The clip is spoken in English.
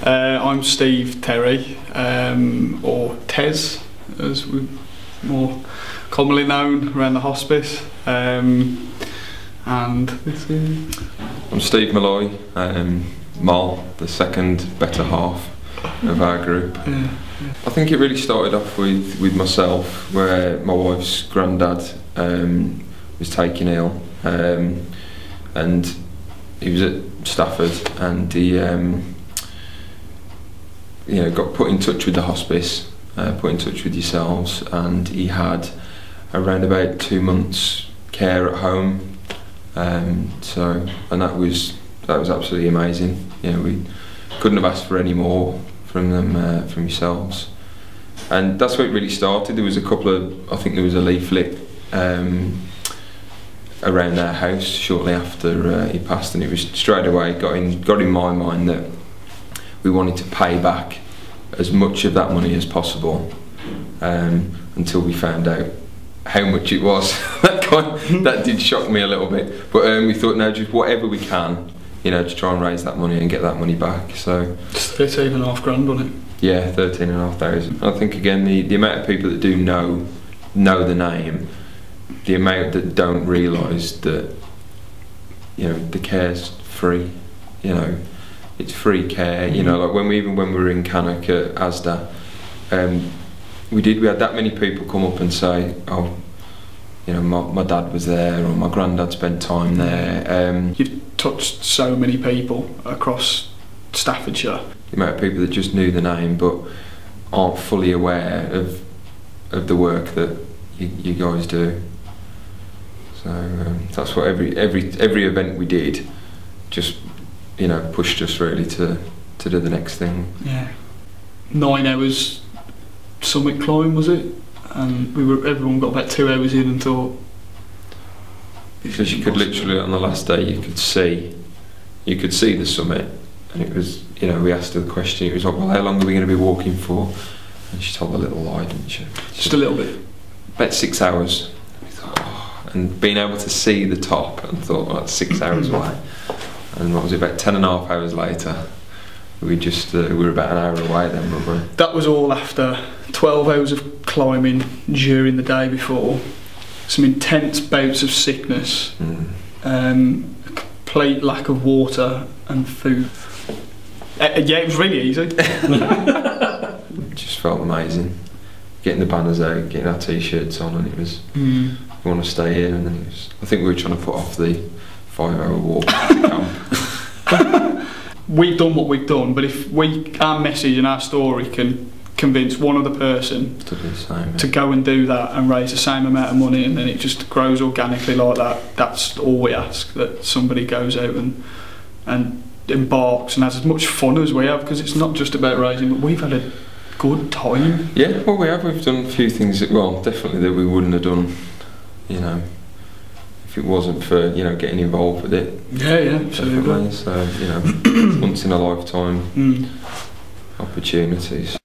I'm Steve Terry, or Tez, as we're more commonly known around the hospice. And this is... I'm Steve Malloy, Mal, the second better half of our group. Yeah. I think it really started off with myself, where my wife's granddad was taken ill, and he was at Stafford, and he got put in touch with the hospice, put in touch with yourselves, and he had around about 2 months care at home, and that was absolutely amazing. We couldn't have asked for any more from them, from yourselves, and that's where it really started. There was a couple of, I think there was a leaflet around our house shortly after he passed, and it was straight away got in my mind that we wanted to pay back as much of that money as possible, until we found out how much it was. That did shock me a little bit, but we thought, no, just whatever we can, to try and raise that money and get that money back. So it's 13.5 grand, wasn't it? Yeah, 13,500. I think again the amount of people that do know the name, the amount that don't realise that the care's free. It's free care. Like when we were in Cannock at Asda, we had that many people come up and say, oh, my dad was there, or my granddad spent time there. You've touched so many people across Staffordshire. The amount of people that just knew the name but aren't fully aware of the work that you guys do. So that's what every event we did just pushed us really to do the next thing. Yeah. 9 hours summit climb, was it? And everyone got about 2 hours in and thought, because you could literally, on the last day, you could see the summit, and it was, we asked her the question. It was like, well, how long are we going to be walking for? And she told a little lie, didn't she? Just a little bit. About 6 hours. We thought, oh, and being able to see the top, and thought, well, that's 6 hours away. And what was it, about 10.5 hours later, we were about an hour away then, weren't we? That was all after 12 hours of climbing during the day before, some intense bouts of sickness, a complete lack of water and food. Yeah, it was really easy. It just felt amazing. Getting the banners out, getting our t-shirts on, and it was, we want to stay here, and then it was, I think we were trying to put off the 5-hour walk to camp. We've done what we've done, but if our message and our story can convince one other person to go and do that and raise the same amount of money, and then it just grows organically like that, that's all we ask, that somebody goes out and embarks and has as much fun as we have, because it's not just about raising, but we've had a good time. Yeah, well, we've done a few things definitely that we wouldn't have done, if it wasn't for getting involved with it. Yeah, absolutely. Definitely. So once in a lifetime opportunities.